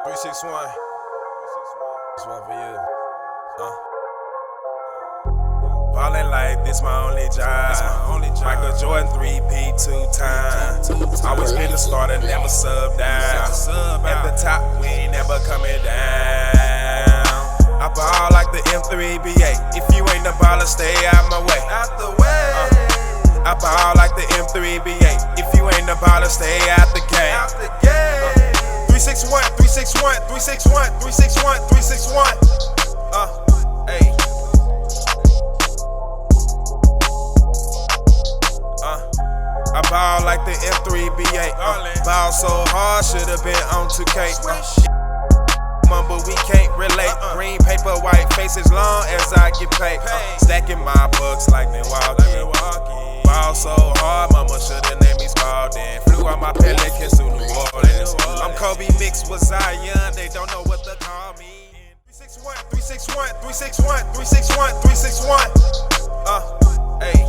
361. This one for you. Ballin' like this my only job. Michael Jordan 3P 2 times. Always been the starter, never sub down. At the top, we ain't never coming down. I ball like the M3BA. If you ain't the baller, stay out my way. I ball like the M3BA. If you ain't the baller, stay out the game. 361, 361, 361, 361, 361. Hey. I ball like the M3BA. Ball so hard, should've been on 2K. But we can't relate. Green paper, white faces, long as I get paid. Stacking my bucks like Milwaukee. Ball so hard, mama shoulda named me Spalding. Flew out my Pelicans to New Orleans. I'm Kobe mixed with Zion, they don't know what to call me. 361, 361, 361, 361, 361. Hey.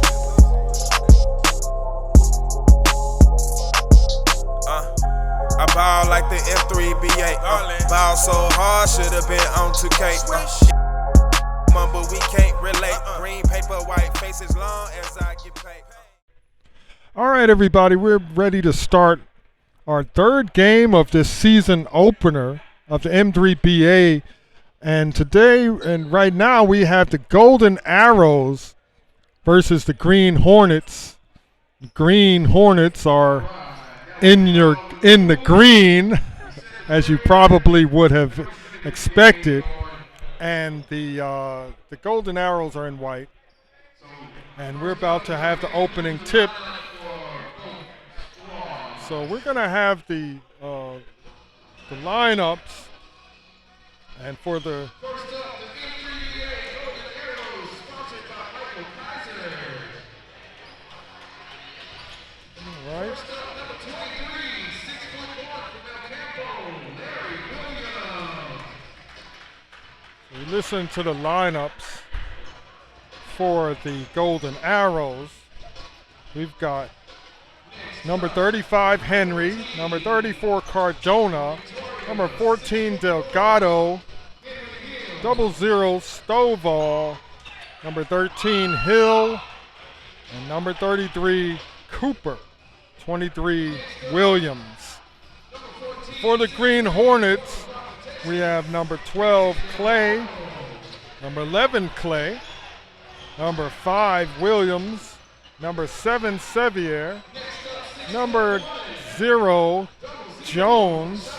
I ball like the M3BA. Ball so hard, should've been on 2K. But we can't relate. Green paper, white faces, long as I get paid. All right, everybody, we're ready to start our third game of this season opener of the M3BA. And today and right now we have the Golden Arrows versus the Green Hornets. The Green Hornets are in the green, as you probably would have expected, and the Golden Arrows are in white. And we're about to have the opening tip. So we're gonna have the lineups, and for the all right. We listen to the lineups for the Golden Arrows. We've got number 35, Henry, number 34, Cardona, number 14, Delgado, 00, Stovall, number 13, Hill, and number 33, Cooper, 23, Williams. For the Green Hornets, we have number 12, Clay, number 11, Clay, number 5, Williams, number 7, Sevier, number 0, Jones,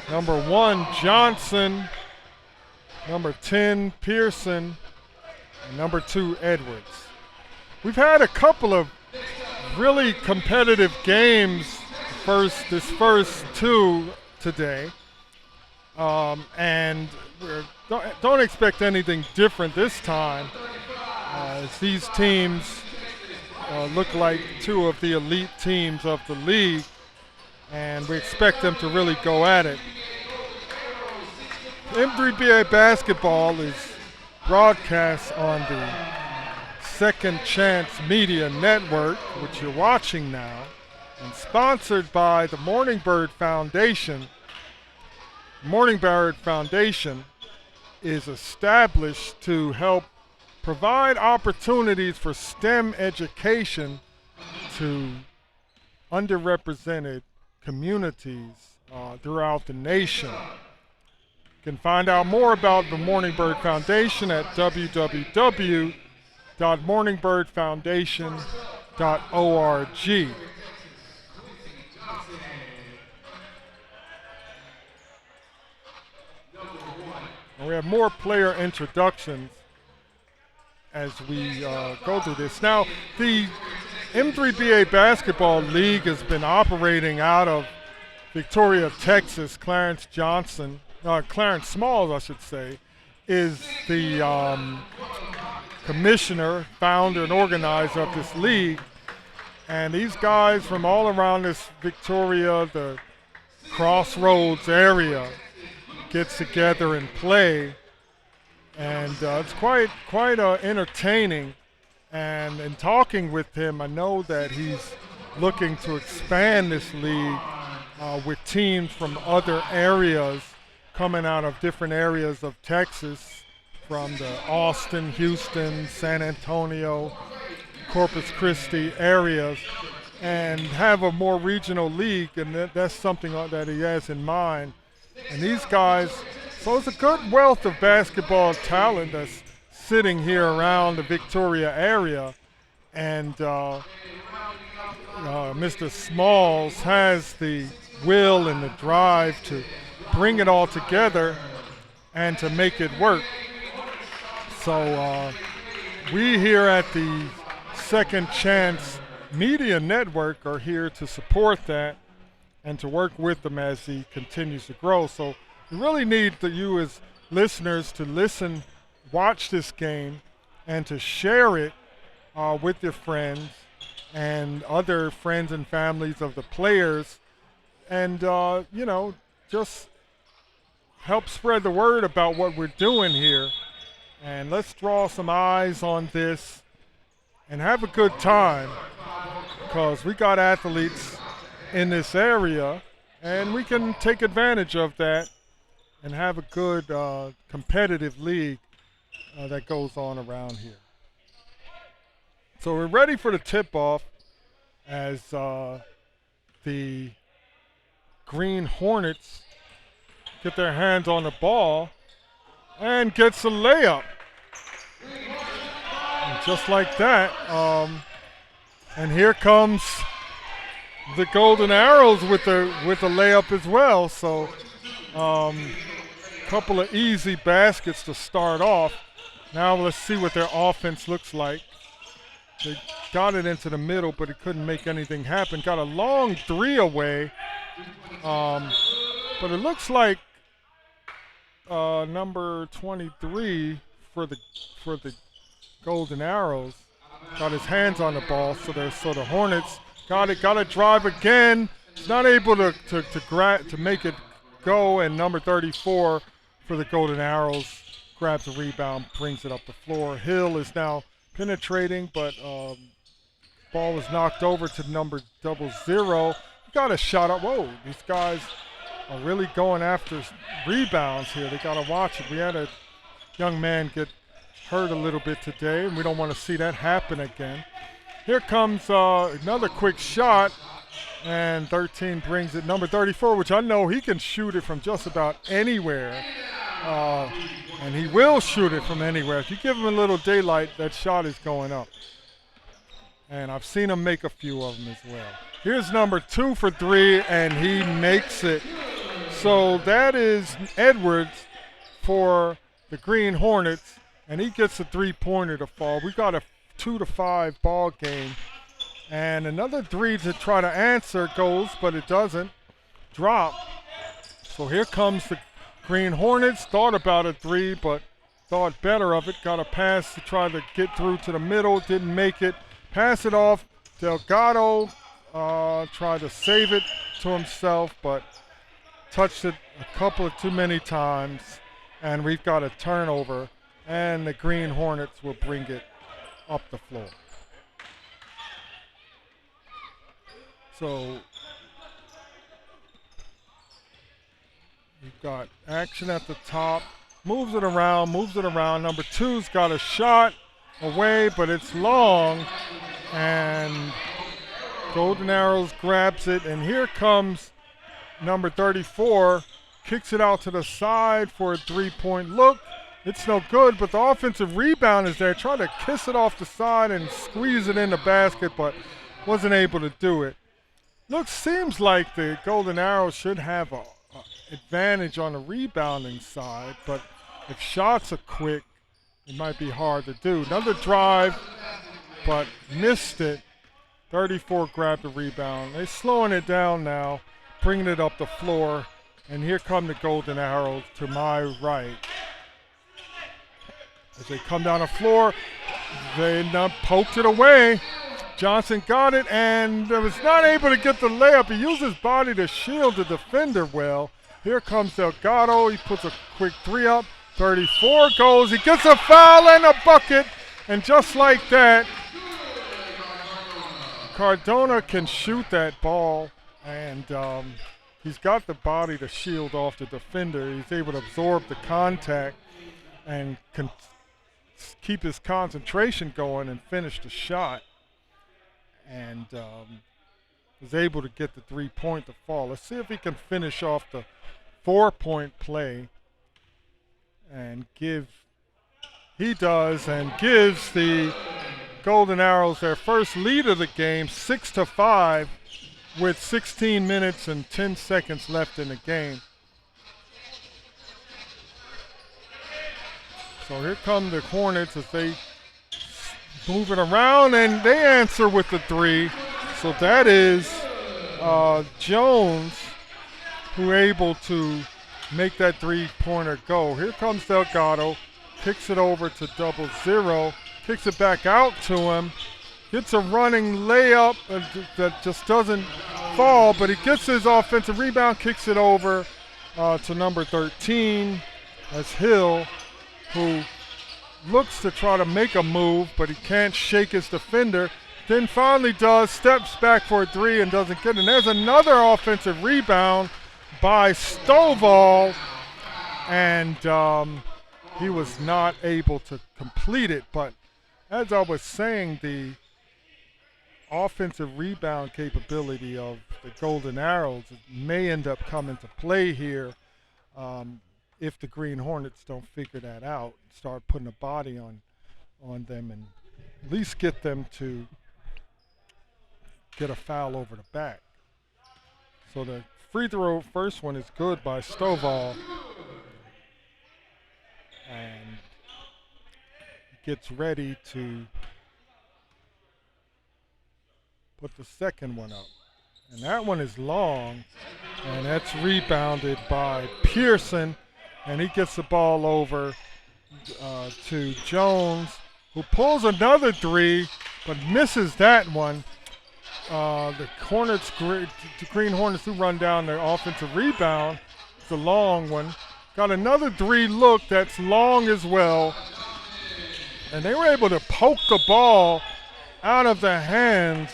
number 1, Johnson, number 10, Pearson, and number 2, Edwards. We've had a couple of really competitive games this first two today. And don't expect anything different this time, as these teams look like two of the elite teams of the league, and we expect them to really go at it. M3BA basketball is broadcast on the Second Chance Media Network, which you're watching now, and sponsored by the Morning Bird Foundation. Morning Bird Foundation is established to help provide opportunities for STEM education to underrepresented communities throughout the nation. You can find out more about the Morning Bird Foundation at www.morningbirdfoundation.org. And we have more player introductions as we go through this. Now, the M3BA Basketball League has been operating out of Victoria, Texas. Clarence Smalls, I should say, is the commissioner, founder, and organizer of this league. And these guys from all around this Victoria, the Crossroads area, gets together and play, and it's quite entertaining. And in talking with him, I know that he's looking to expand this league with teams from other areas coming out of different areas of Texas, from the Austin, Houston, San Antonio, Corpus Christi areas, and have a more regional league, and that's something that he has in mind. And these guys, so it's a good wealth of basketball talent that's sitting here around the Victoria area, and Mr. Smalls has the will and the drive to bring it all together and to make it work. So we here at the Second Chance Media Network are here to support that and to work with him as he continues to grow. So we really need you as listeners to listen, watch this game, and to share it with your friends and other friends and families of the players, and just help spread the word about what we're doing here. And let's draw some eyes on this and have a good time, because we got athletes in this area and we can take advantage of that and have a good competitive league that goes on around here. So we're ready for the tip-off as the Green Hornets get their hands on the ball and gets a layup. And just like that, and here comes the Golden Arrows with the layup as well. So couple of easy baskets to start off. Now let's see what their offense looks like. They got it into the middle, but it couldn't make anything happen. Got a long three away, but it looks like number 23 for the Golden Arrows got his hands on the ball. So the Hornets got to drive again. He's not able to make it go, and number 34 for the Golden Arrows grabs the rebound, brings it up the floor. Hill is now penetrating, but ball was knocked over to number 00. Got a shot up. Whoa, these guys are really going after rebounds here. They got to watch it. We had a young man get hurt a little bit today, and we don't want to see that happen again. Here comes another quick shot, and 13 brings it. Number 34, which I know he can shoot it from just about anywhere. And he will shoot it from anywhere. If you give him a little daylight, that shot is going up. And I've seen him make a few of them as well. Here's number 2 for 3, and he makes it. So that is Edwards for the Green Hornets, and he gets a three-pointer to fall. We got a 2-5 ball game. And another 3 to try to answer goes, but it doesn't drop. So here comes the Green Hornets. Thought about a 3, but thought better of it. Got a pass to try to get through to the middle. Didn't make it. Pass it off. Delgado tried to save it to himself, but touched it a couple of too many times. And we've got a turnover. And the Green Hornets will bring it up the floor. So we've got action at the top. Moves it around. Number 2's got a shot away, but it's long. And Golden Arrows grabs it. And here comes number 34. Kicks it out to the side for a three-point look. It's no good, but the offensive rebound is there. Trying to kiss it off the side and squeeze it in the basket, but wasn't able to do it. Seems like the Golden Arrows should have an advantage on the rebounding side, but if shots are quick, it might be hard to do. Another drive, but missed it. 34 grabbed the rebound. They're slowing it down now, bringing it up the floor, and here come the Golden Arrows to my right. As they come down the floor, they poked it away. Johnson got it and was not able to get the layup. He used his body to shield the defender well. Here comes Delgado. He puts a quick 3 up. 34 goes. He gets a foul and a bucket. And just like that, Cardona can shoot that ball. And he's got the body to shield off the defender. He's able to absorb the contact and keep his concentration going and finish the shot. And was able to get the 3-point to fall. Let's see if he can finish off the 4-point play and he does, and gives the Golden Arrows their first lead of the game, 6-5, with 16 minutes and 10 seconds left in the game. So here come the Hornets as they move it around, and they answer with the 3. So that is Jones who able to make that 3-pointer go. Here comes Delgado, kicks it over to 00, kicks it back out to him, gets a running layup that just doesn't fall, but he gets his offensive rebound, kicks it over to number 13 as Hill, who looks to try to make a move, but he can't shake his defender. Then finally does, steps back for a 3 and doesn't get it. And there's another offensive rebound by Stovall, and he was not able to complete it. But as I was saying, the offensive rebound capability of the Golden Arrows may end up coming to play here if the Green Hornets don't figure that out, start putting a body on them, and at least get them to get a foul over the back. So the free throw first one is good by Stovall, and gets ready to put the second one up. And that one is long, and that's rebounded by Pearson, and he gets the ball over to Jones, who pulls another 3, but misses that one. The Green Hornets who run down the offensive rebound. It's a long one. Got another 3 look that's long as well. And they were able to poke the ball out of the hands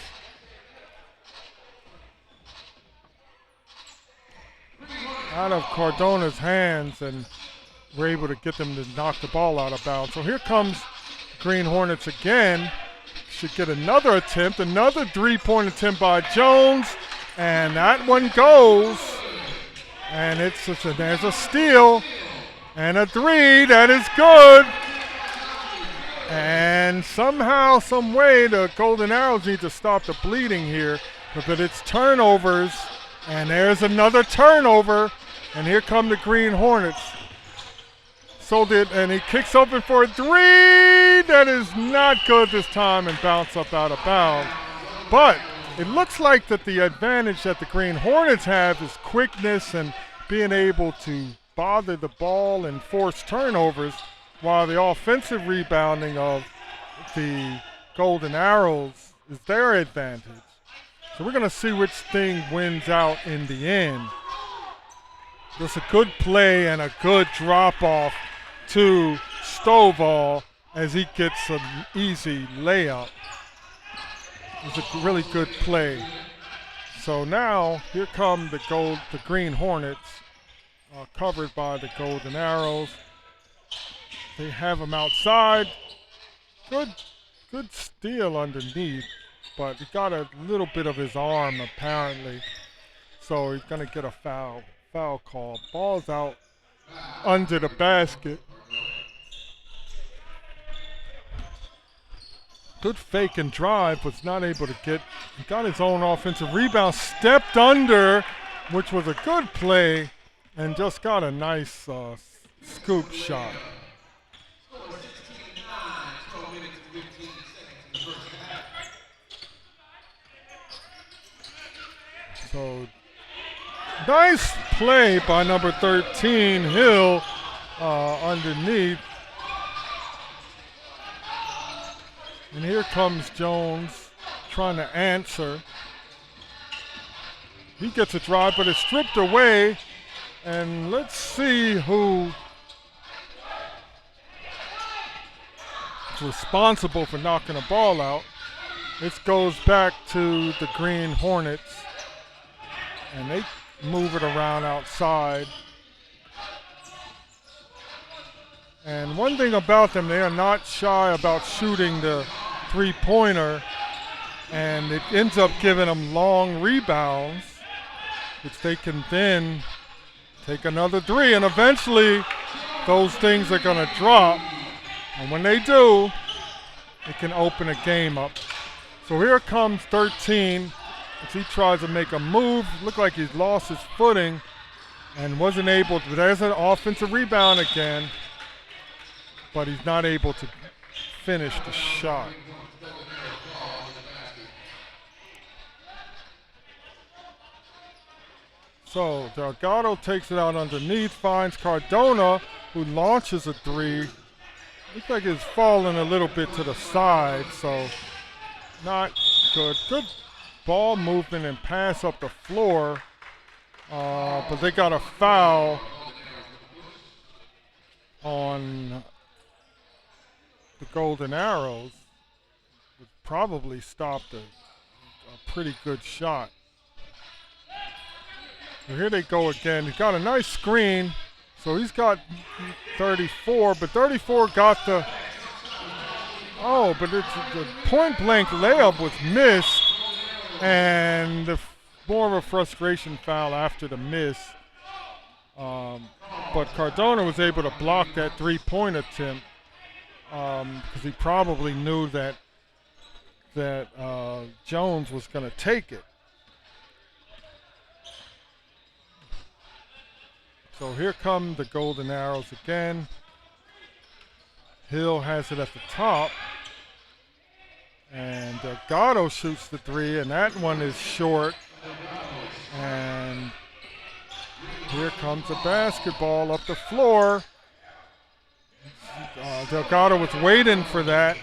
of Cardona's hands, and were able to get them to knock the ball out of bounds. So here comes Green Hornets again. Should get another attempt, another 3-point attempt by Jones, and that one goes. And there's a steal and a 3 that is good. And somehow, some way, the Golden Arrows need to stop the bleeding here, but it's turnovers, and there's another turnover, and here come the Green Hornets. And he kicks open for a 3 that is not good this time, and bounce up out of bounds. But it looks like that the advantage that the Green Hornets have is quickness and being able to bother the ball and force turnovers, while the offensive rebounding of the Golden Arrows is their advantage. So we're going to see which thing wins out in the end. Just a good play and a good drop-off to Stovall as he gets an easy layup. It was a really good play. So now here come the Green Hornets, covered by the Golden Arrows. They have him outside. Good steal underneath, but he got a little bit of his arm apparently. So he's gonna get a foul call. Ball's out under the basket. Good fake and drive, was not able to get. He got his own offensive rebound, stepped under, which was a good play, and just got a nice scoop shot. So nice play by number 13, Hill, underneath. And here comes Jones trying to answer. He gets a drive, but it's stripped away. And let's see who is responsible for knocking the ball out. This goes back to the Green Hornets. And move it around outside. And one thing about them, they are not shy about shooting the three-pointer, and it ends up giving them long rebounds, which they can then take another three, and eventually those things are going to drop. And when they do, it can open a game up. So here comes 13 as he tries to make a move. Looked like he's lost his footing and wasn't able to. There's an offensive rebound again, but he's not able to finish the shot. So Delgado takes it out underneath, finds Cardona, who launches a three. Looks like it's falling a little bit to the side, so not good. Good ball movement and pass up the floor, but they got a foul on the Golden Arrows, which probably stopped a pretty good shot. So here they go again. He's got a nice screen, so he's got 34, but 34 got the, but the point blank layup was missed, and more of a frustration foul after the miss. But Cardona was able to block that three-point attempt because he probably knew that Jones was going to take it. So here come the Golden Arrows again. Hill has it at the top. And Delgado shoots the three, and that one is short. And here comes a basketball up the floor. Delgado was waiting for that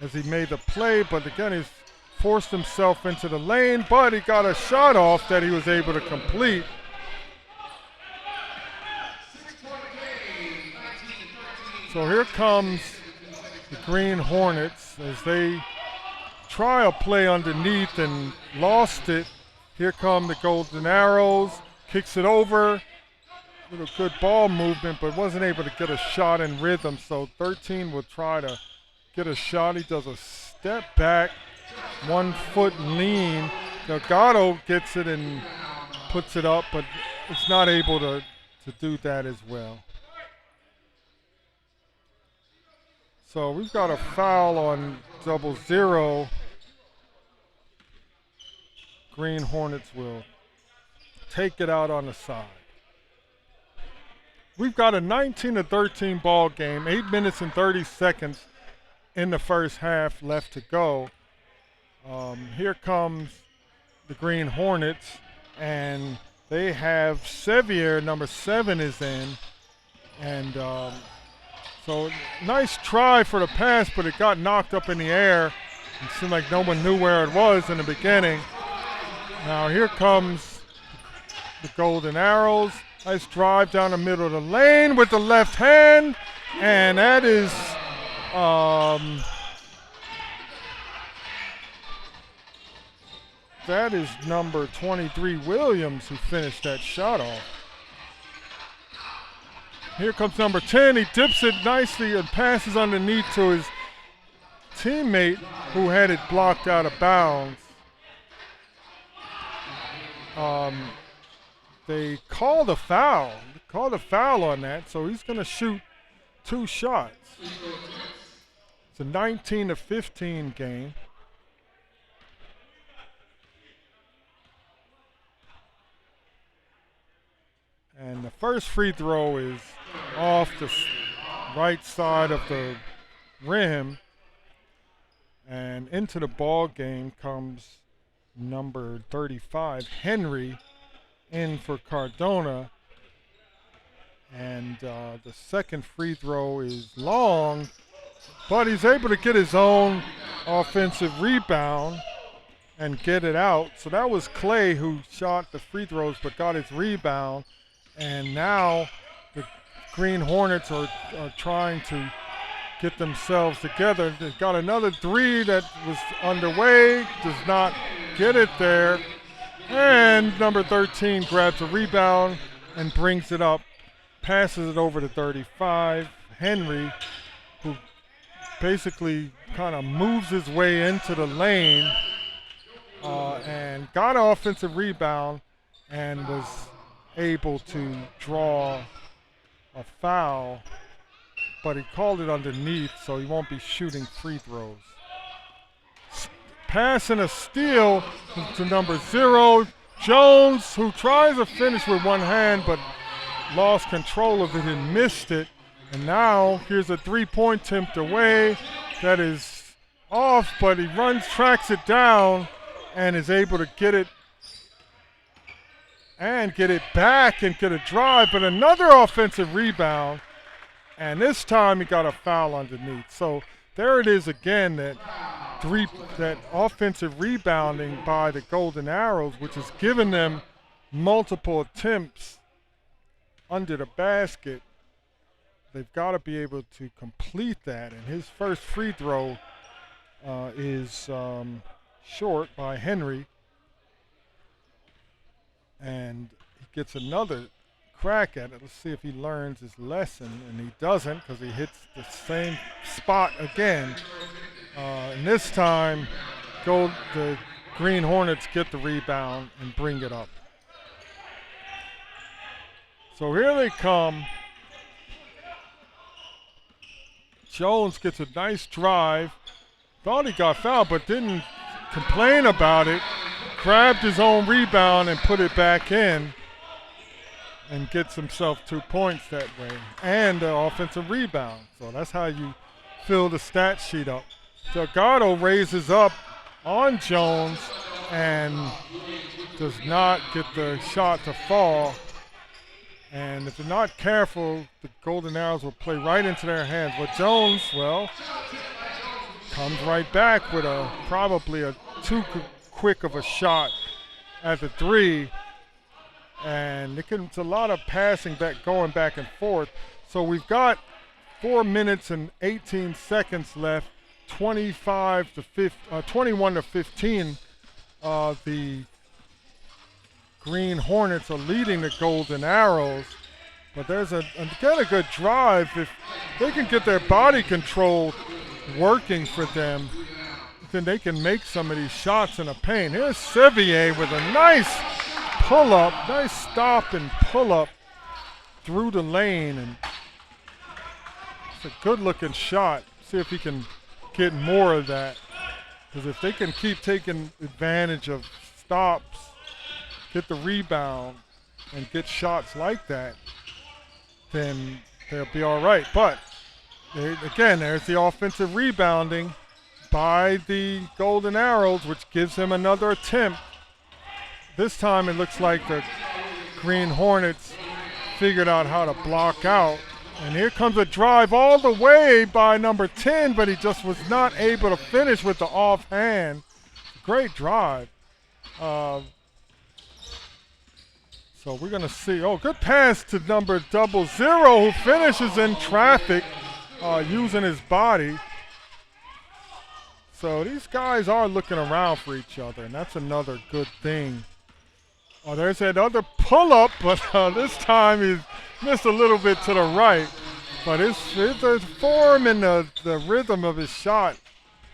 as he made the play, but again, he's forced himself into the lane, but he got a shot off that he was able to complete. So here comes the Green Hornets as they try a play underneath and lost it. Here come the Golden Arrows, kicks it over. Little good ball movement, but wasn't able to get a shot in rhythm. So 13 will try to get a shot. He does a step back, 1 foot lean. Delgado gets it and puts it up, but it's not able to do that as well. So we've got a foul on 00. Green Hornets will take it out on the side. We've got a 19-13 ball game, 8 minutes and 30 seconds in the first half left to go. Here comes the Green Hornets, and they have Sevier, number 7 is in, and so nice try for the pass, but it got knocked up in the air. It seemed like no one knew where it was in the beginning. Now here comes the Golden Arrows. Nice drive down the middle of the lane with the left hand, and that is number 23 Williams who finished that shot off. Here comes number 10. He dips it nicely and passes underneath to his teammate who had it blocked out of bounds. They called a foul. On that, so he's going to shoot 2 shots. It's a 19-15 game. And the first free throw is off the right side of the rim. And into the ball game comes number 35, Henry, in for Cardona. And the second free throw is long, but he's able to get his own offensive rebound and get it out. So that was Clay who shot the free throws but got his rebound. And now the Green Hornets are trying to get themselves together. They've got another three that was underway, does not get it there. And number 13 grabs a rebound and brings it up, passes it over to 35. Henry, who basically kind of moves his way into the lane and got an offensive rebound and was able to draw a foul, but he called it underneath, so he won't be shooting free throws. Pass and a steal to number 0, Jones, who tries to finish with one hand but lost control of it and missed it. And now here's a three-point attempt away that is off, but he tracks it down and is able to get it back and get a drive, but another offensive rebound, and this time he got a foul underneath. So there it is again, that offensive rebounding by the Golden Arrows, which has given them multiple attempts under the basket. They've got to be able to complete that, and his first free throw is short by Henry, and he gets another crack at it. Let's see if he learns his lesson, and he doesn't, because he hits the same spot again. And this time, the Green Hornets get the rebound and bring it up. So here they come. Jones gets a nice drive. Thought he got fouled, but didn't complain about it. Grabbed his own rebound and put it back in, and gets himself 2 points that way, and an offensive rebound. So that's how you fill the stat sheet up. Delgado raises up on Jones and does not get the shot to fall. And if they're not careful, the Golden Arrows will play right into their hands. But Jones, well, comes right back with probably a too quick of a shot at the three. And it's a lot of passing going back and forth. So we've got 4 minutes and 18 seconds left, 21 to 15. The Green Hornets are leading the Golden Arrows, but there's again a good drive. If they can get their body control working for them, then they can make some of these shots in the paint. Here's Sevier with a nice pull-up, nice stop and pull-up through the lane, and it's a good-looking shot. See if he can get more of that, because if they can keep taking advantage of stops, get the rebound, and get shots like that, then they'll be all right. But again, there's the offensive rebounding by the Golden Arrows, which gives them another attempt. This time it looks like the Green Hornets figured out how to block out. And here comes a drive all the way by number 10, but he just was not able to finish with the offhand. Great drive. So we're going to see. Oh, good pass to number 00, who finishes in traffic using his body. So these guys are looking around for each other, and that's another good thing. Oh, there's that other pull-up, but this time he missed a little bit to the right. But his form and the rhythm of his shot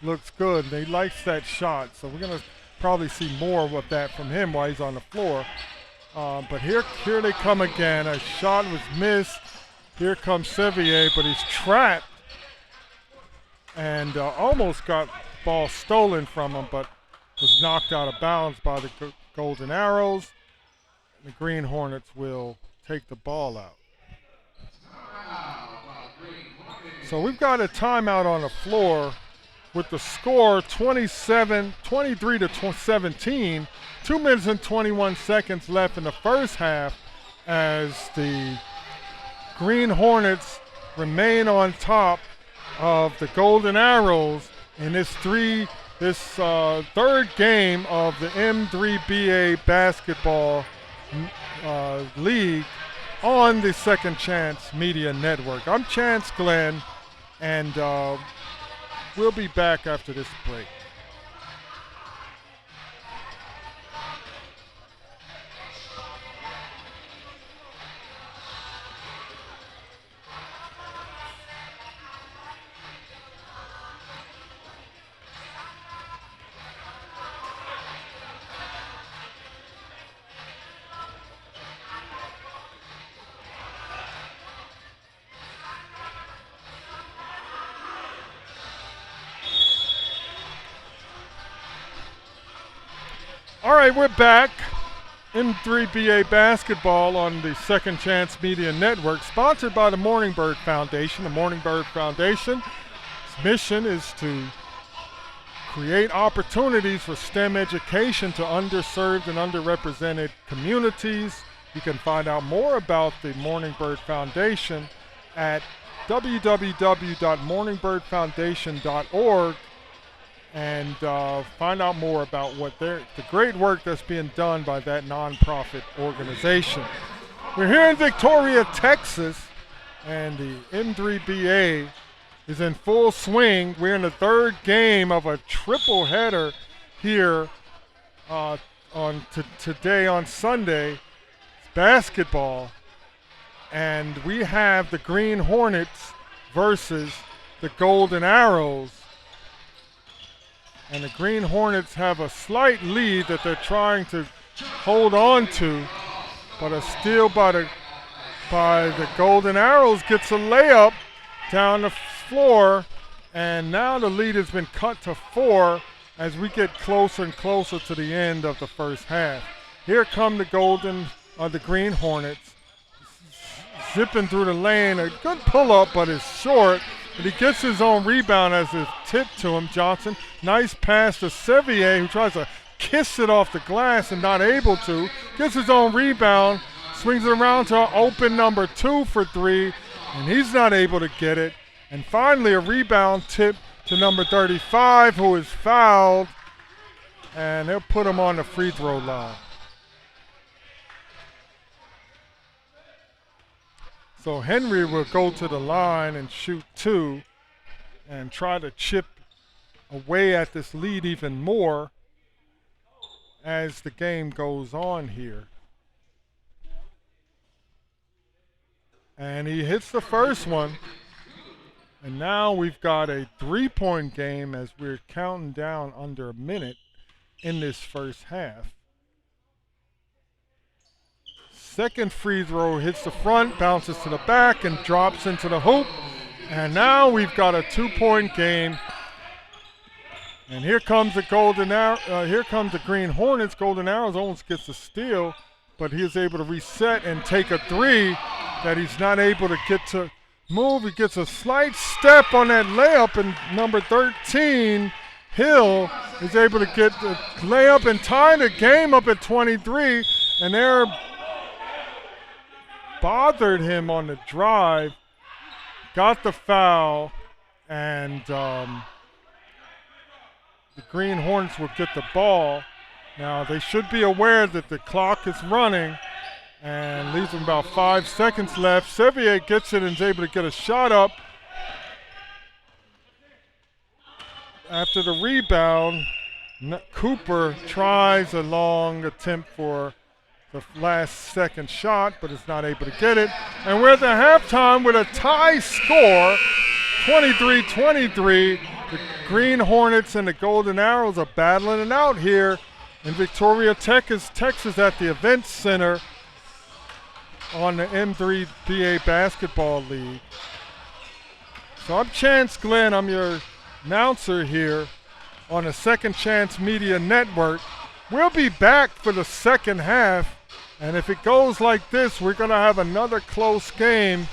looks good. He likes that shot. So we're going to probably see more of that from him while he's on the floor. But here they come again. A shot was missed. Here comes Sevier, but he's trapped and almost got ball stolen from him, but was knocked out of bounds by the Golden Arrows. The Green Hornets will take the ball out. So we've got a timeout on the floor with the score 23 to 17. 2 minutes and 21 seconds left in the first half as the Green Hornets remain on top of the Golden Arrows in this third game of the M3BA basketball league on the Second Chance Media Network. I'm Chance Glenn, and we'll be back after this break. All right, we're back. M3BA basketball on the Second Chance Media Network, sponsored by the Morningbird Foundation. The Morningbird Foundation's mission is to create opportunities for STEM education to underserved and underrepresented communities. You can find out more about the Morningbird Foundation at www.morningbirdfoundation.org and find out more about what the great work that's being done by that nonprofit organization. We're here in Victoria, Texas, and the M3BA is in full swing. We're in the third game of a triple header here today on Sunday. It's basketball, and we have the Green Hornets versus the Golden Arrows. And the Green Hornets have a slight lead that they're trying to hold on to, but a steal by the Golden Arrows gets a layup down the floor, and now the lead has been cut to 4 as we get closer and closer to the end of the first half. Here come the Green Hornets, zipping through the lane. A good pull-up, but it's short. But he gets his own rebound as it's tipped to him. Johnson, nice pass to Sevier, who tries to kiss it off the glass and not able to. Gets his own rebound, swings it around to an open number 2 for 3, and he's not able to get it. And finally, a rebound tip to number 35, who is fouled, and they'll put him on the free throw line. So Henry will go to the line and shoot 2 and try to chip away at this lead even more as the game goes on here. And he hits the first one. And now we've got a 3-point game as we're counting down under a minute in this first half. Second free throw hits the front, bounces to the back, and drops into the hoop. And now we've got a 2-point game. And here comes the Green Hornets. Golden Arrows almost gets a steal, but he is able to reset and take a 3 that he's not able to get to move. He gets a slight step on that layup, and number 13, Hill, is able to get the layup and tie the game up at 23. And they're bothered him on the drive, got the foul, and the Green Hornets will get the ball. Now they should be aware that the clock is running and leaves them about 5 seconds left. Sevier gets it and is able to get a shot up. After the rebound, Cooper tries a long attempt for the last second shot, but is not able to get it. And we're at the halftime with a tie score, 23-23. The Green Hornets and the Golden Arrows are battling it out here in Victoria, Texas at the Event Center on the M3BA Basketball League. So I'm Chance Glenn. I'm your announcer here on the Second Chance Media Network. We'll be back for the second half. And if it goes like this, we're going to have another close game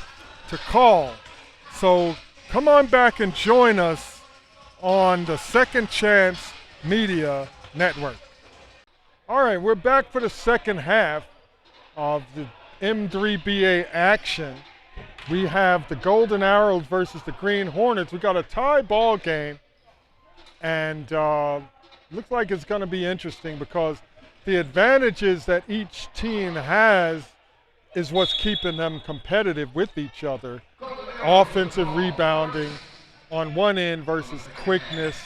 to call. So come on back and join us on the Second Chance Media Network. All right, we're back for the second half of the M3BA action. We have the Golden Arrows versus the Green Hornets. We got a tie ball game, and looks like it's going to be interesting because the advantages that each team has is what's keeping them competitive with each other. Offensive rebounding on one end versus quickness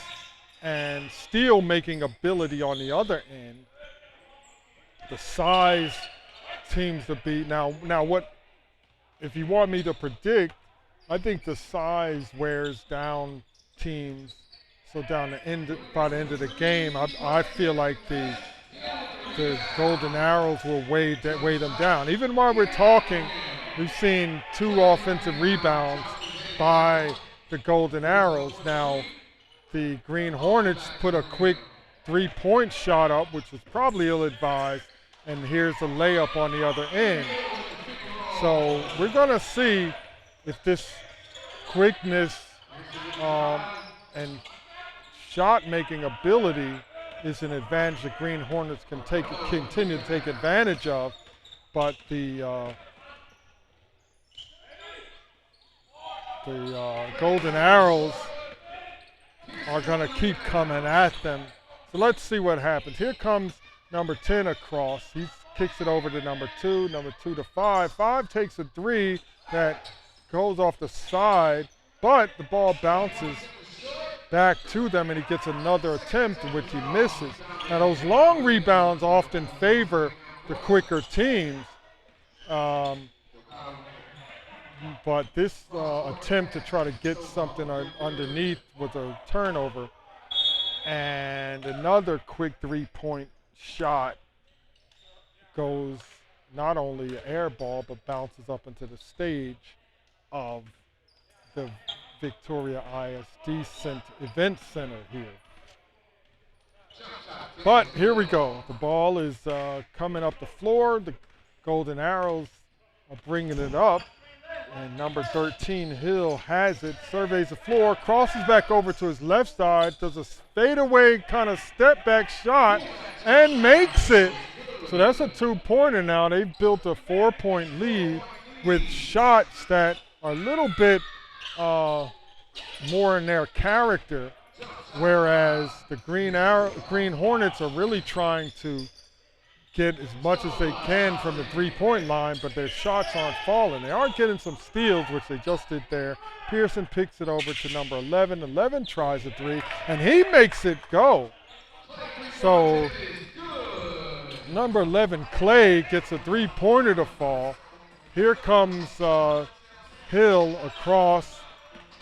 and steal-making ability on the other end. The size seems to be now what if you want me to predict, I think the size wears down teams. So by the end of the game, I feel like the Golden Arrows will weigh them down. Even while we're talking, we've seen 2 offensive rebounds by the Golden Arrows. Now, the Green Hornets put a quick 3-point shot up, which was probably ill-advised, and here's a layup on the other end. So we're going to see if this quickness and shot-making ability is an advantage the Green Hornets can continue to take advantage of, but the Golden Arrows are going to keep coming at them. So let's see what happens. Here comes number 10 across. He kicks it over to number 2 to 5. 5 takes a 3 that goes off the side, but the ball bounces back to them and he gets another attempt, which he misses. Now those long rebounds often favor the quicker teams, but this attempt to try to get something underneath was a turnover. And another quick 3-point shot goes not only an air ball, but bounces up into the stage of the Victoria ISD Event Center here. But here we go. The ball is coming up the floor. The Golden Arrows are bringing it up. And number 13, Hill, has it, surveys the floor, crosses back over to his left side, does a fadeaway kind of step-back shot, and makes it. So that's a 2-pointer now. They've built a 4-point lead with shots that are a little bit more in their character, whereas the Green Hornets are really trying to get as much as they can from the 3-point line, but their shots aren't falling. They are getting some steals, which they just did there. Pearson picks it over to number 11. 11 tries a 3, and he makes it go. So number 11, Clay, gets a 3-pointer to fall. Here comes Hill across.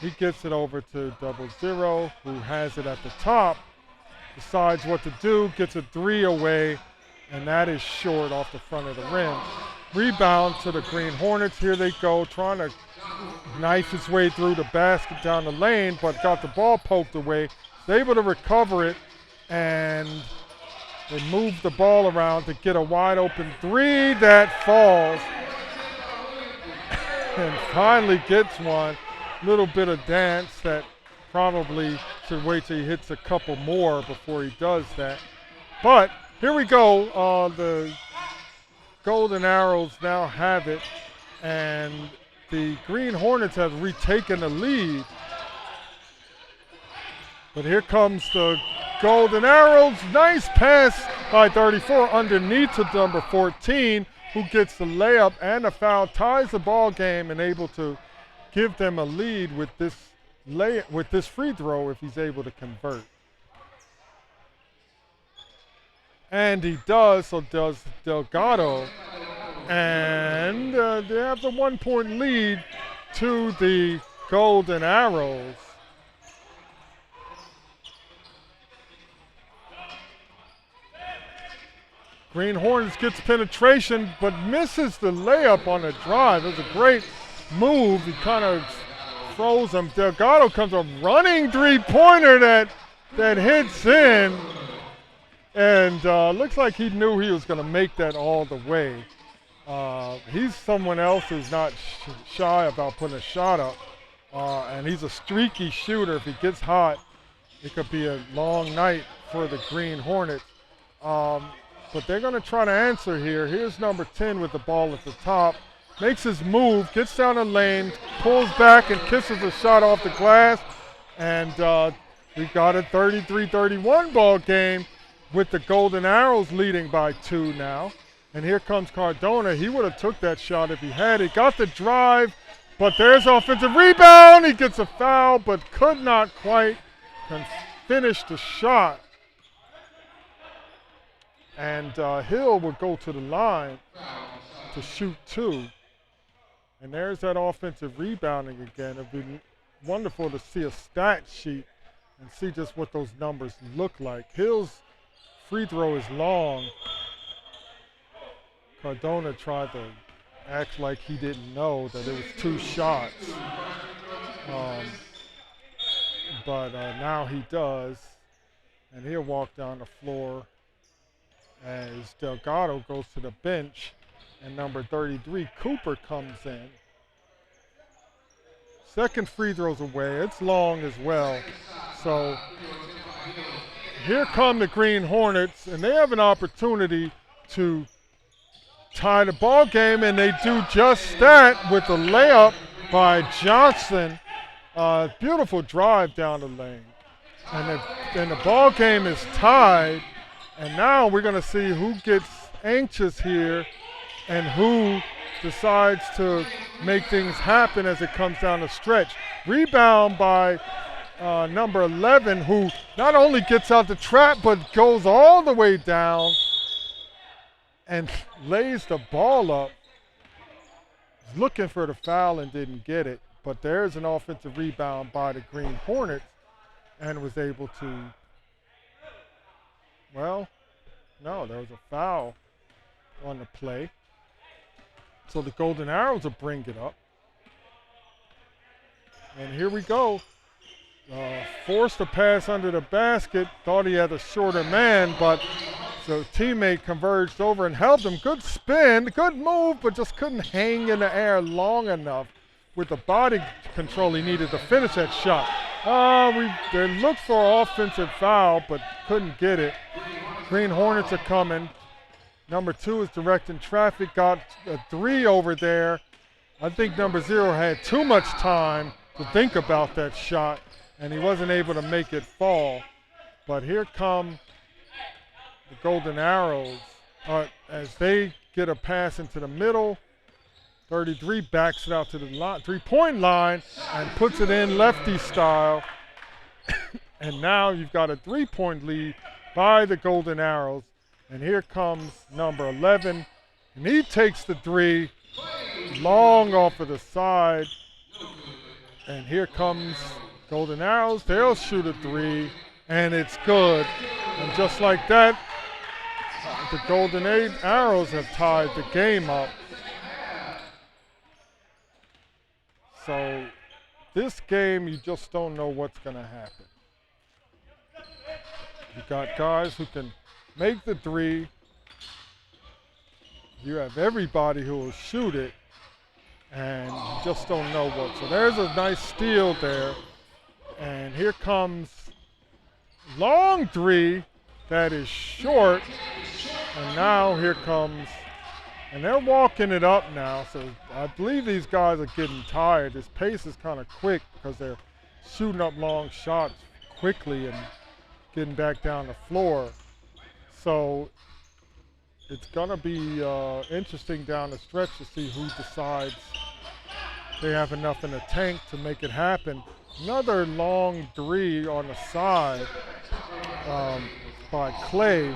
He gets it over to 00, who has it at the top, decides what to do, gets a 3 away, and that is short off the front of the rim. Rebound to the Green Hornets. Here they go, trying to knife his way through the basket down the lane, but got the ball poked away. He's able to recover it, and they move the ball around to get a wide open 3 that falls. And finally gets one. Little bit of dance that probably should wait till he hits a couple more before he does that. But here we go. The Golden Arrows now have it, and the Green Hornets have retaken the lead. But here comes the Golden Arrows. Nice pass by 34 underneath to number 14, who gets the layup and a foul, ties the ball game, and able to give them a lead with this free throw if he's able to convert. And he does, so does Delgado. And they have the 1-point lead to the Golden Arrows. Green Hornets gets penetration, but misses the layup on the drive. It was a great move. He kind of froze him. Delgado comes a running 3-pointer that hits in. And looks like he knew he was going to make that all the way. He's someone else who's not shy about putting a shot up. And he's a streaky shooter. If he gets hot, it could be a long night for the Green Hornets. But they're going to try to answer here. Here's number 10 with the ball at the top. Makes his move, gets down the lane, pulls back and kisses a shot off the glass. And we've got a 33-31 ball game with the Golden Arrows leading by 2 now. And here comes Cardona. He would have took that shot if he had it. Got the drive, but there's offensive rebound. He gets a foul, but could not quite finish the shot. And Hill will go to the line to shoot 2. And there's that offensive rebounding again. It'd be wonderful to see a stat sheet and see just what those numbers look like. Hill's free throw is long. Cardona tried to act like he didn't know that it was 2 shots. But now he does. And he'll walk down the floor as Delgado goes to the bench. And number 33, Cooper, comes in. Second free throw's away. It's long as well. So here come the Green Hornets, and they have an opportunity to tie the ball game, and they do just that with a layup by Johnson. Beautiful drive down the lane. And the ball game is tied, and now we're going to see who gets anxious here and who decides to make things happen as it comes down the stretch. Rebound by number 11, who not only gets out the trap but goes all the way down and lays the ball up. He's looking for the foul and didn't get it, but there's an offensive rebound by the Green Hornets and was able to, well, no, there was a foul on the play. So the Golden Arrows will bring it up. And here we go. Forced a pass under the basket. Thought he had a shorter man, but so teammate converged over and helped him. Good spin, good move, but just couldn't hang in the air long enough with the body control he needed to finish that shot. They looked for an offensive foul, but couldn't get it. Green Hornets are coming. Number 2 is directing traffic, got a 3 over there. I think number 0 had too much time to think about that shot, and he wasn't able to make it fall. But here come the Golden Arrows as they get a pass into the middle. 33 backs it out to the three-point line and puts it in lefty style. And now you've got a 3-point lead by the Golden Arrows. And here comes number 11, and he takes the 3 long off of the side. And here comes Golden Arrows. They'll shoot a 3, and it's good. And just like that, the Golden Arrows have tied the game up. So this game, you just don't know what's going to happen. You got guys who can make the 3. You have everybody who will shoot it, and you just don't know what. So there's a nice steal there. And here comes long 3 that is short. And now here comes, and they're walking it up now. So I believe these guys are getting tired. This pace is kind of quick because they're shooting up long shots quickly and getting back down the floor. So it's going to be interesting down the stretch to see who decides they have enough in the tank to make it happen. Another long 3 on the side by Clay,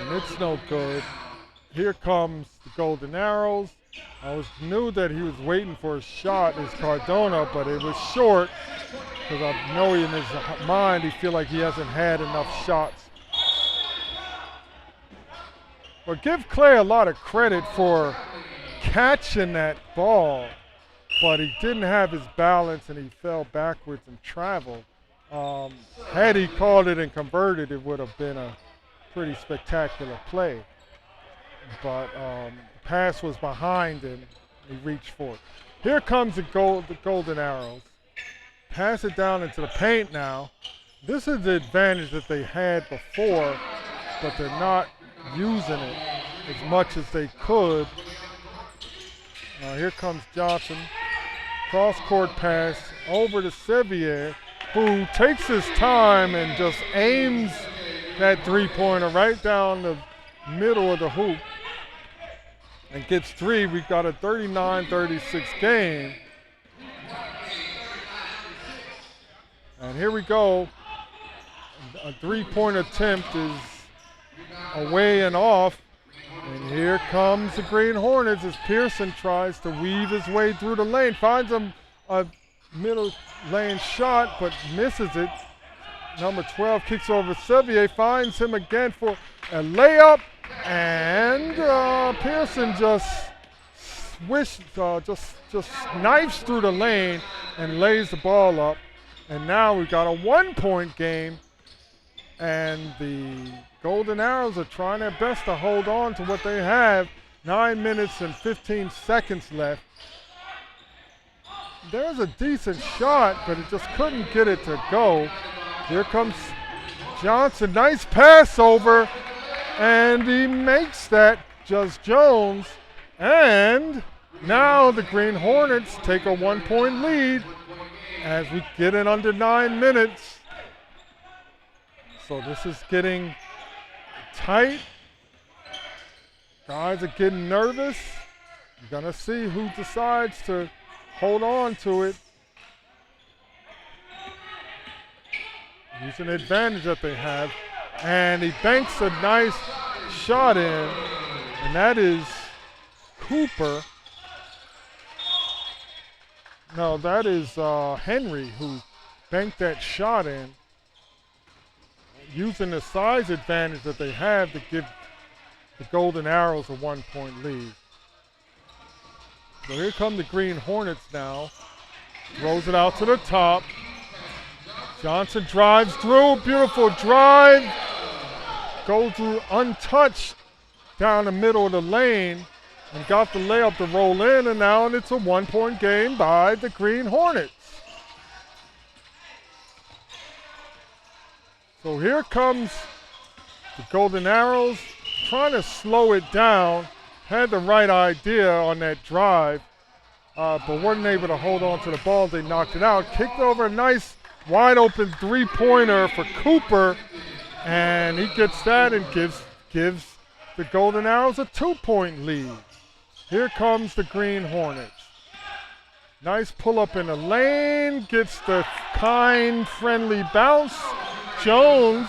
and it's no good. Here comes the Golden Arrows. I knew that he was waiting for a shot, is Cardona, but it was short because I know in his mind he feels like he hasn't had enough shots. But give Clay a lot of credit for catching that ball, but he didn't have his balance and he fell backwards and traveled. Had he called it and converted, it would have been a pretty spectacular play. But the pass was behind him. He reached for it. Here comes the Golden Arrows. Pass it down into the paint now. This is the advantage that they had before, but they're not using it as much as they could. Here comes Johnson. Cross-court pass over to Sevier, who takes his time and just aims that 3-pointer right down the middle of the hoop and gets 3. We've got a 39-36 game. And here we go. A 3-point attempt is away and off. And here comes the Green Hornets as Pearson tries to weave his way through the lane. Finds a middle lane shot, but misses it. Number 12 kicks over Sevier, finds him again for a layup. And Pearson just knifes through the lane and lays the ball up. And now we've got a 1-point game. And the Golden Arrows are trying their best to hold on to what they have. 9 minutes and 15 seconds left. There's a decent shot, but it just couldn't get it to go. Here comes Johnson. Nice pass over. And he makes that, just Jones. And now the Green Hornets take a 1-point lead as we get in under 9 minutes. So this is getting tight. Guys are getting nervous. You're going to see who decides to hold on to it. Using the advantage that they have. And he banks a nice shot in. And that is Cooper. No, that is Henry who banked that shot in. Using the size advantage that they have to give the Golden Arrows a 1-point lead. So here come the Green Hornets now. Throws it out to the top. Johnson drives through, beautiful drive. Goes through untouched down the middle of the lane and got the layup to roll in, and now it's a 1-point game by the Green Hornets. So here comes the Golden Arrows trying to slow it down. Had the right idea on that drive, but weren't able to hold on to the ball. They knocked it out. Kicked over a nice wide open three-pointer for Cooper, and he gets that and gives the Golden Arrows a 2-point lead. Here comes the Green Hornets. Nice pull-up in the lane, gets the kind, friendly bounce. Jones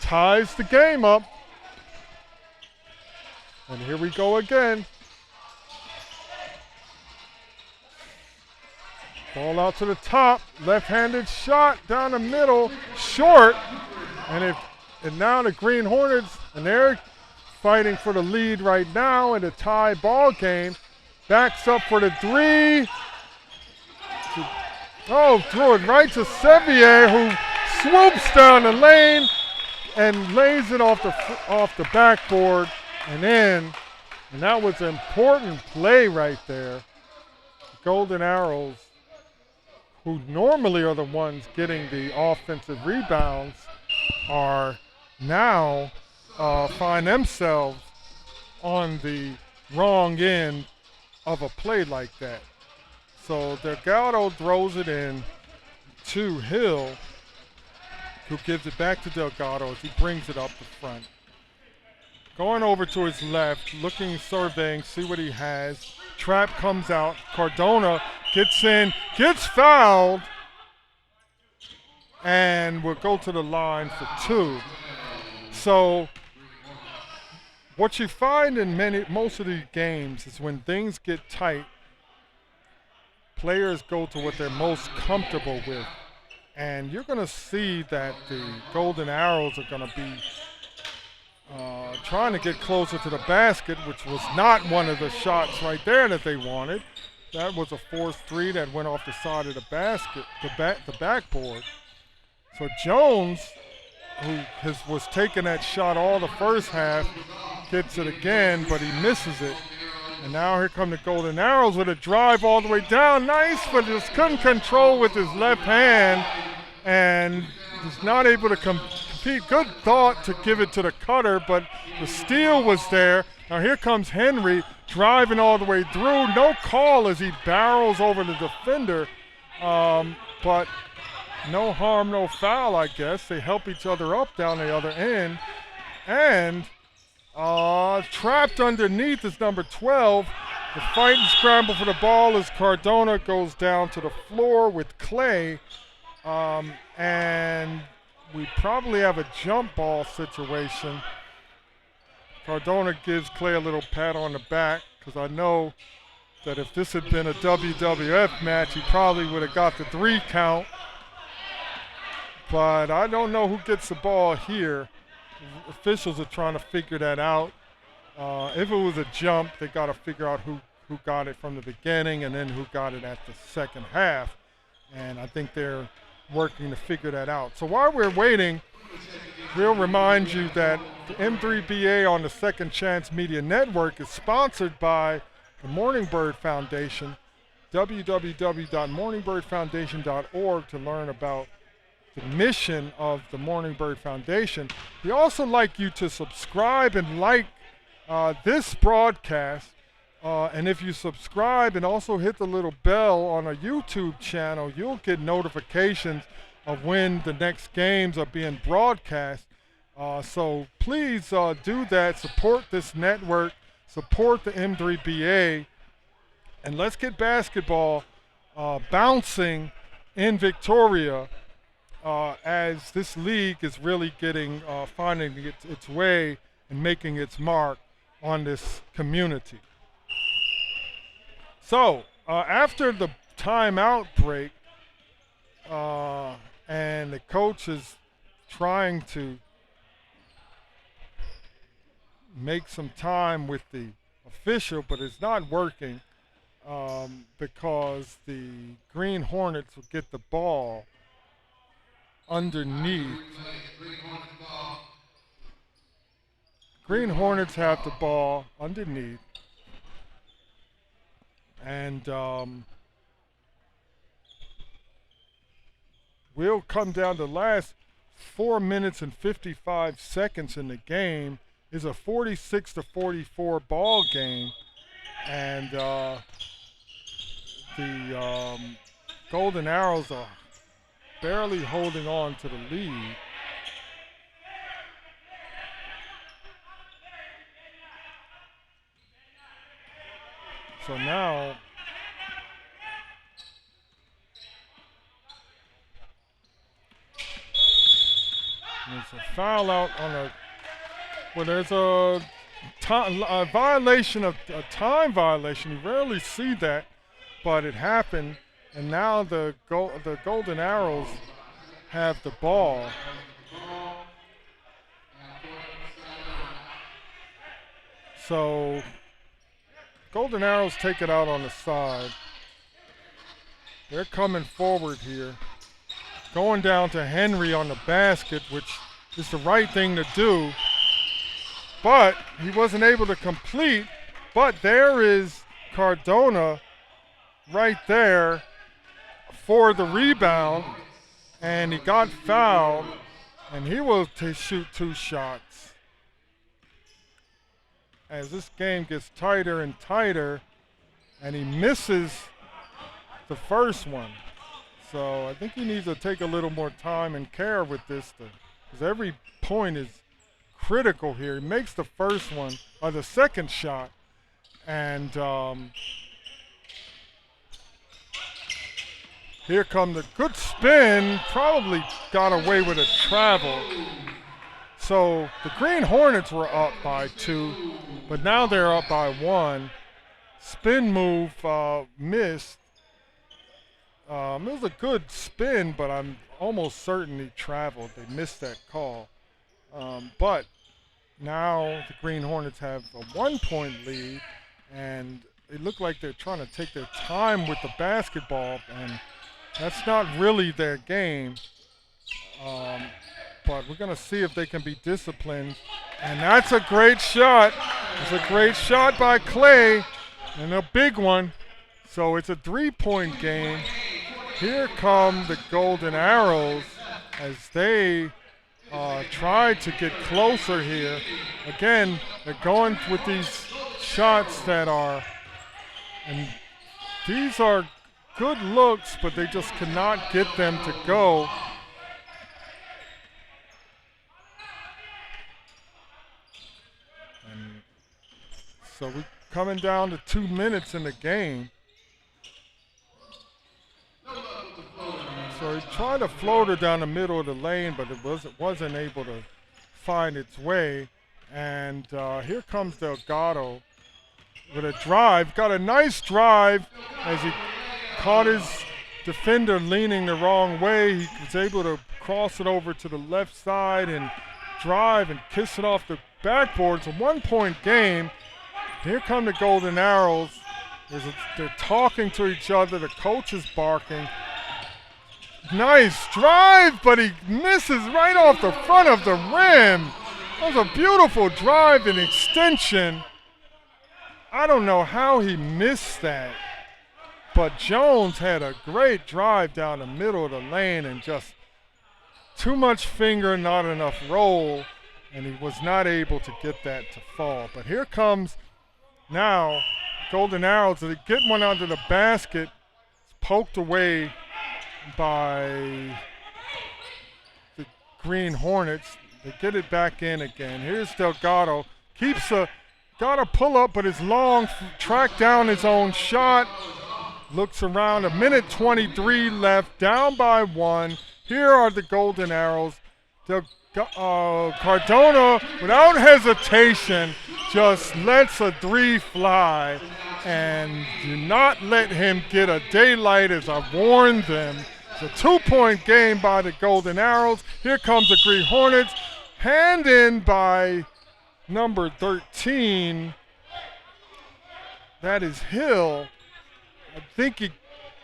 ties the game up. And here we go again. Ball out to the top, left-handed shot down the middle, short. And now the Green Hornets, and they're fighting for the lead right now in a tie ball game. Backs up for the three. Oh, threw it right to Sevier, who swoops down the lane and lays it off the backboard and in. And that was an important play right there. The Golden Arrows, who normally are the ones getting the offensive rebounds, are now find themselves on the wrong end of a play like that. So Delgado throws it in to Hill, who gives it back to Delgado as he brings it up the front. Going over to his left, looking, surveying, see what he has. Trap comes out. Cardona gets in, gets fouled, and will go to the line for 2. So what you find in most of these games is when things get tight, players go to what they're most comfortable with. And you're going to see that the Golden Arrows are going to be trying to get closer to the basket, which was not one of the shots right there that they wanted. That was a forced 3 that went off the side of the basket, the backboard. So Jones, who was taking that shot all the first half, gets it again, but he misses it. And now here come the Golden Arrows with a drive all the way down. Nice, but just couldn't control with his left hand and was not able to compete. Good thought to give it to the cutter, but the steal was there. Now here comes Henry driving all the way through. No call as he barrels over the defender, but no harm, no foul, I guess. They help each other up down the other end. And trapped underneath is number 12. The fight and scramble for the ball as Cardona goes down to the floor with Clay. And we probably have a jump ball situation. Cardona gives Clay a little pat on the back, because I know that if this had been a WWF match, he probably would have got the 3 count. But I don't know who gets the ball here. Officials are trying to figure that out. If it was a jump, they got to figure out who got it from the beginning and then who got it at the second half. And I think they're working to figure that out. So while we're waiting, we'll remind you that the M3BA on the Second Chance Media Network is sponsored by the Morning Bird Foundation. www.morningbirdfoundation.org to learn about the mission of the Morning Bird Foundation. We also like you to subscribe and like this broadcast. And if you subscribe and also hit the little bell on our YouTube channel, you'll get notifications of when the next games are being broadcast. So please do that. Support this network. Support the M3BA. And let's get basketball bouncing in Victoria as this league is really getting finding its way and making its mark on this community. So after the timeout break, and the coach is trying to make some time with the official, but it's not working because the Green Hornets will get the ball underneath. Green Hornets have the ball underneath. And we'll come down to the last 4 minutes and 55 seconds in the game. Is a 46-44 ball game. And the Golden Arrows are barely holding on to the lead. So now there's a foul out on a, well, there's a violation of a time violation. You rarely see that, but it happened, and now the Golden Arrows have the ball. So Golden Arrows take it out on the side. They're coming forward here. Going down to Henry on the basket, which is the right thing to do. But he wasn't able to complete. But there is Cardona right there for the rebound. And he got fouled. And he will shoot 2 shots. As this game gets tighter and tighter, and he misses the first one. So I think he needs to take a little more time and care with this, because every point is critical here. He makes the first one, or the second shot, and here come the good spin, probably got away with a travel. So the Green Hornets were up by 2, but now they're up by 1. Spin move missed. It was a good spin, but I'm almost certain he traveled. They missed that call. But now the Green Hornets have a 1-point lead, and it looked like they're trying to take their time with the basketball, and that's not really their game. But we're going to see if they can be disciplined. And that's a great shot. It's a great shot by Clay, and a big one. So it's a 3-point game. Here come the Golden Arrows as they try to get closer here. Again, they're going with these shots that are, and these are good looks, but they just cannot get them to go. So we're coming down to 2 minutes in the game. So he tried to float her down the middle of the lane, but it wasn't able to find its way. And here comes Delgado with a drive. Got a nice drive as he caught his defender leaning the wrong way. He was able to cross it over to the left side and drive and kiss it off the backboard. It's a 1-point game. Here come the Golden Arrows. They're talking to each other. The coach is barking. Nice drive, but he misses right off the front of the rim. That was a beautiful drive and extension. I don't know how he missed that, but Jones had a great drive down the middle of the lane and just too much finger, not enough roll, and he was not able to get that to fall. But here comes now Golden Arrows. They get one under the basket. It's poked away by the Green Hornets. They get it back in again. Here's Delgado. Got a pull up, but it's long. Track down his own shot. Looks around. 1:23 left. Down by 1. Here are the Golden Arrows. Cardona, without hesitation, just lets a 3 fly. And do not let him get a daylight, as I warned them. It's a 2-point game by the Golden Arrows. Here comes the Green Hornets. Hand in by number 13. That is Hill. I think he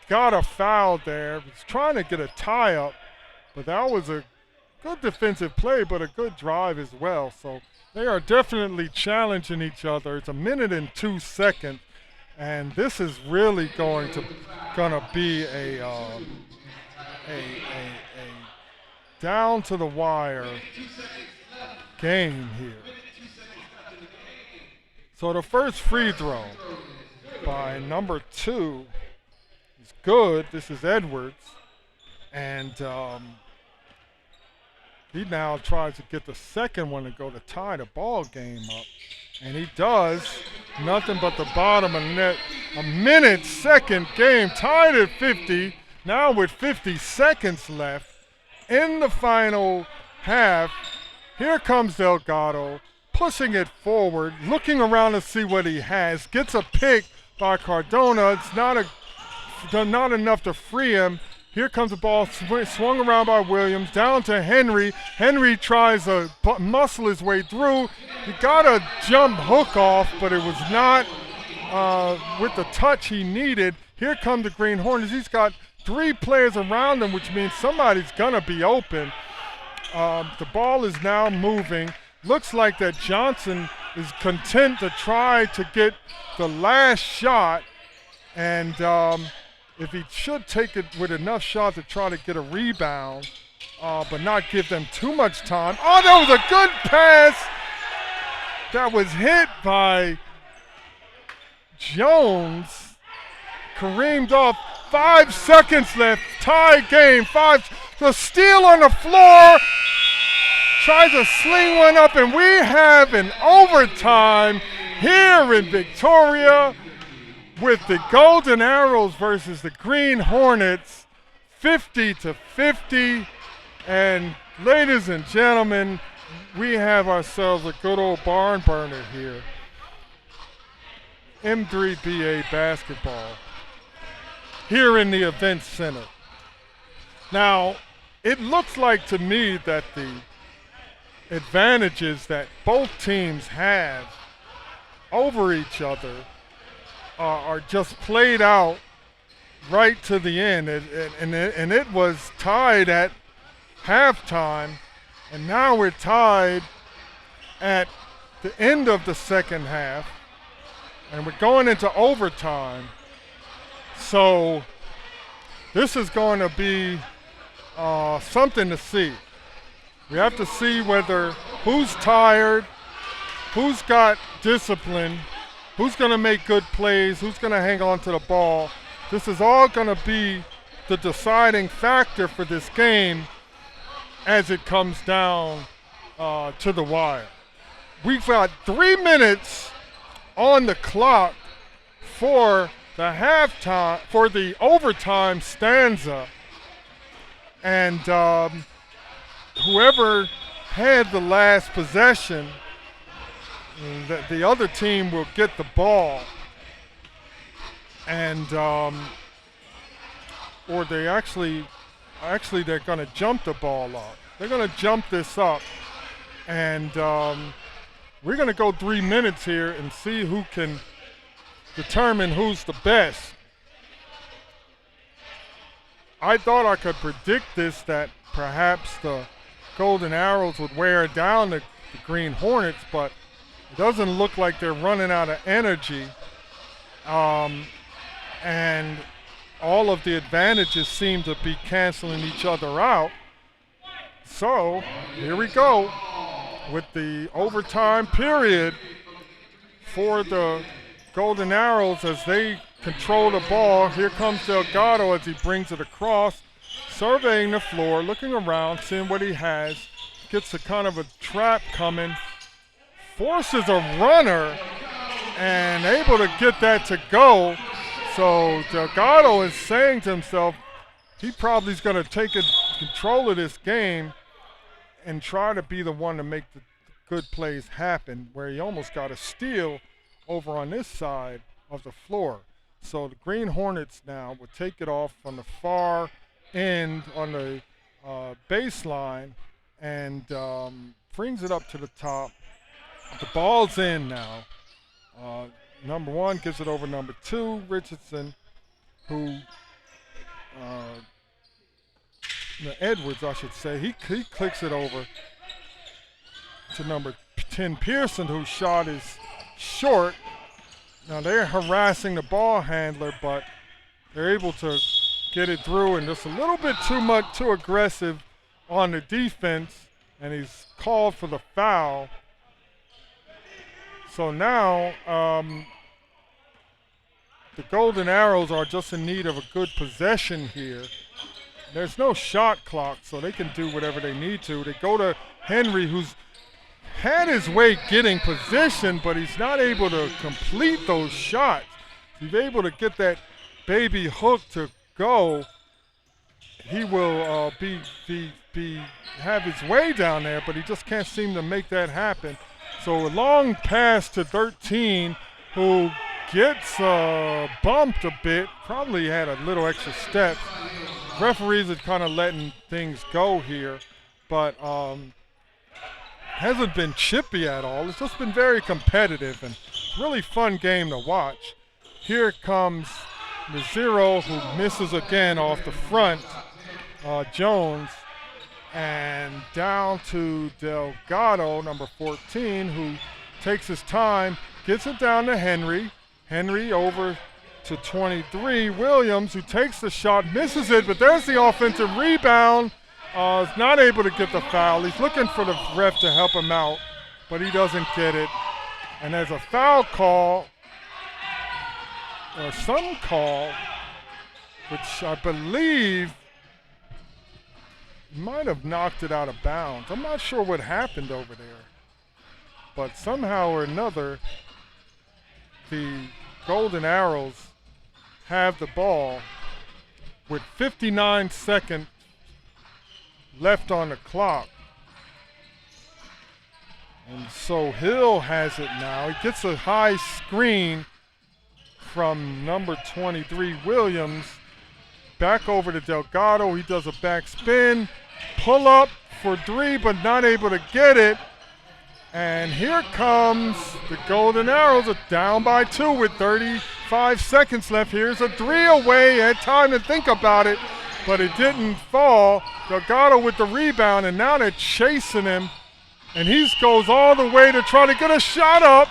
got a foul there. He's trying to get a tie up, but that was a good defensive play, but a good drive as well. So they are definitely challenging each other. It's 1:02, and this is really gonna be a down to the wire game here. So the first free throw by number 2 is good. This is Edwards, and he now tries to get the second one to go to tie the ball game up, and he does. Nothing but the bottom of the net. 1-minute game, tied at 50. Now with 50 seconds left in the final half. Here comes Delgado, pushing it forward, looking around to see what he has. Gets a pick by Cardona. It's not enough to free him. Here comes the ball swung around by Williams, down to Henry. Henry tries to muscle his way through. He got a jump hook off, but it was not with the touch he needed. Here come the Green Hornets. He's got 3 players around him, which means somebody's gonna be open. The ball is now moving. Looks like that Johnson is content to try to get the last shot, and if he should take it with enough shot to try to get a rebound, but not give them too much time. Oh, that was a good pass. That was hit by Jones. Kareemed off. 5 seconds left. Tie game. 5. The steal on the floor. Tries to sling one up, and we have an overtime here in Victoria with the Golden Arrows versus the Green Hornets, 50-50. And ladies and gentlemen, we have ourselves a good old barn burner here. M3BA basketball here in the event center. Now, it looks like to me that the advantages that both teams have over each other are just played out right to the end. And it was tied at halftime, and now we're tied at the end of the second half, and we're going into overtime. So this is going to be something to see. We have to see who's tired, who's got discipline, who's going to make good plays, who's going to hang on to the ball. This is all going to be the deciding factor for this game as it comes down to the wire. We've got 3 minutes on the clock for the halftime, for the overtime stanza, and whoever had the last possession, the other team will get the ball, and or they actually they're going to jump the ball up. They're going to jump this up, and we're going to go 3 minutes here and see who can determine who's the best. I thought I could predict this, that perhaps the Golden Arrows would wear down the Green Hornets, but it doesn't look like they're running out of energy. And all of the advantages seem to be canceling each other out. So here we go with the overtime period for the Golden Arrows as they control the ball. Here comes Delgado as he brings it across, surveying the floor, looking around, seeing what he has. Gets a kind of a trap coming, forces a runner, and able to get that to go. So Delgado is saying to himself, he probably is going to take control of this game and try to be the one to make the good plays happen, where he almost got a steal over on this side of the floor. So the Green Hornets now will take it off on the far end on the baseline and brings it up to the top. The ball's in now. Number one gives it over number two, Richardson, who Edwards, I should say. He clicks it over to number 10, Pearson, whose shot is short. Now they're harassing the ball handler, but they're able to get it through, and just a little bit too aggressive on the defense, and he's called for the foul. So now the Golden Arrows are just in need of a good possession here. There's no shot clock, so they can do whatever they need to. They go to Henry, who's had his way getting position, but he's not able to complete those shots. He's able to get that baby hook to go. He will have his way down there, but he just can't seem to make that happen. So a long pass to 13, who gets bumped a bit, probably had a little extra step. Referees are kind of letting things go here, but hasn't been chippy at all. It's just been very competitive and really fun game to watch. Here comes the zero, who misses again off the front, Jones, and down to Delgado, number 14, who takes his time, gets it down to Henry. Henry over to 23, Williams, who takes the shot, misses it, but there's the offensive rebound. Is not able to get the foul. He's looking for the ref to help him out, but he doesn't get it. And there's a foul call, or some call, which I believe might have knocked it out of bounds. I'm not sure what happened over there, but somehow or another, the Golden Arrows have the ball with 59 seconds left on the clock. And so Hill has it now. He gets a high screen from number 23, Williams. Back over to Delgado. He does a back spin. Pull up for three, but not able to get it. And here comes the Golden Arrows, down by 2 with 35 seconds left. Here's a three away. Had time to think about it, but it didn't fall. Delgado with the rebound, and now they're chasing him. And he goes all the way to try to get a shot up.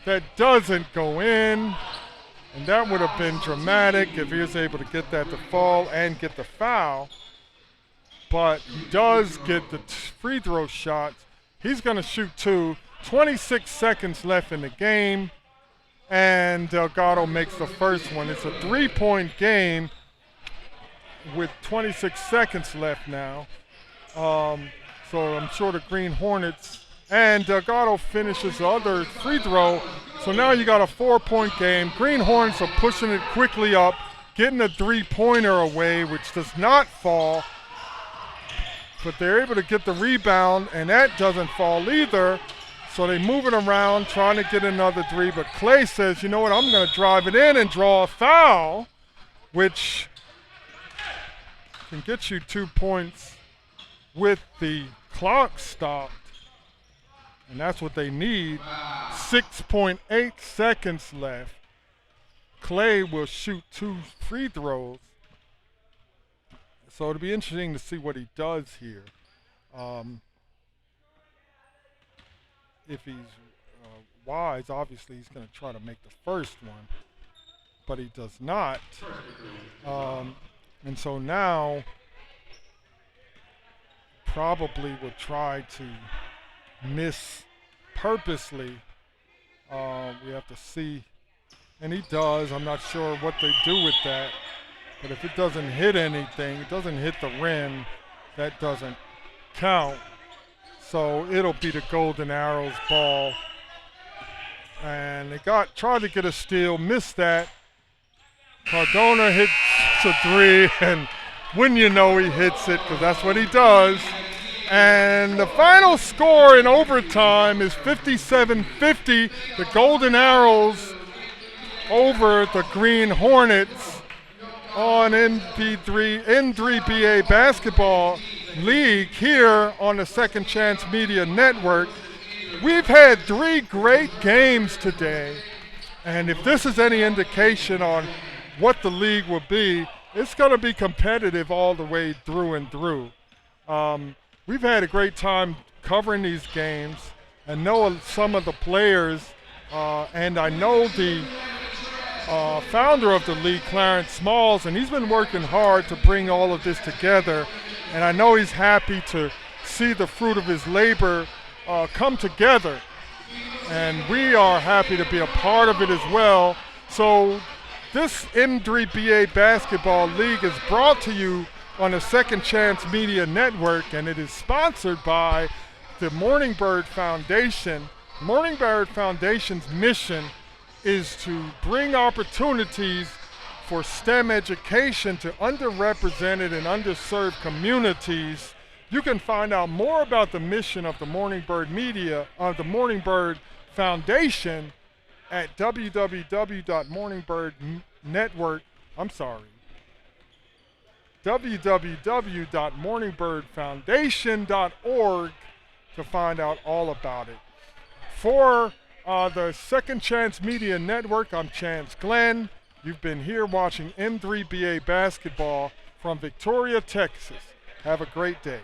That doesn't go in. And that would have been dramatic if he was able to get that to fall and get the foul. But he does get the free throw shots. He's going to shoot 2. 26 seconds left in the game. And Delgado makes the first one. It's a 3-point game with 26 seconds left now. So I'm sure the Green Hornets, and Delgado finishes the other free throw. So now you got a 4-point game. Green Hornets are pushing it quickly up, getting a 3-pointer away, which does not fall. But they're able to get the rebound, and that doesn't fall either. So they move it around, trying to get another 3. But Clay says, you know what, I'm going to drive it in and draw a foul, which can get you 2 points with the clock stopped. And that's what they need. 6.8 seconds left. Clay will shoot 2 free throws. So it'll be interesting to see what he does here. If he's wise, obviously he's going to try to make the first one, but he does not. And so now probably will try to miss purposely. We have to see, and he does. I'm not sure what they do with that, but if it doesn't hit anything, it doesn't hit the rim, that doesn't count. So it'll be the Golden Arrows ball. And they tried to get a steal, missed that. Cardona hits a three, and wouldn't you know he hits it, because that's what he does. And the final score in overtime is 57-50. The Golden Arrows over the Green Hornets on M3BA Basketball League here on the Second Chance Media Network. We've had 3 great games today, and if this is any indication on what the league will be, it's going to be competitive all the way through and through. We've had a great time covering these games and know some of the players, and I know the founder of the league, Clarence Smalls, and he's been working hard to bring all of this together, and I know he's happy to see the fruit of his labor come together, and we are happy to be a part of it as well. So this M3BA Basketball League is brought to you on the Second Chance Media Network, and it is sponsored by the Morning Bird Foundation. Morning Bird Foundation's mission is to bring opportunities for STEM education to underrepresented and underserved communities. You can find out more about the mission of the Morning Bird Foundation at www.morningbirdfoundation.org to find out all about it. For the Second Chance Media Network, I'm Chance Glenn. You've been here watching M3BA Basketball from Victoria, Texas. Have a great day.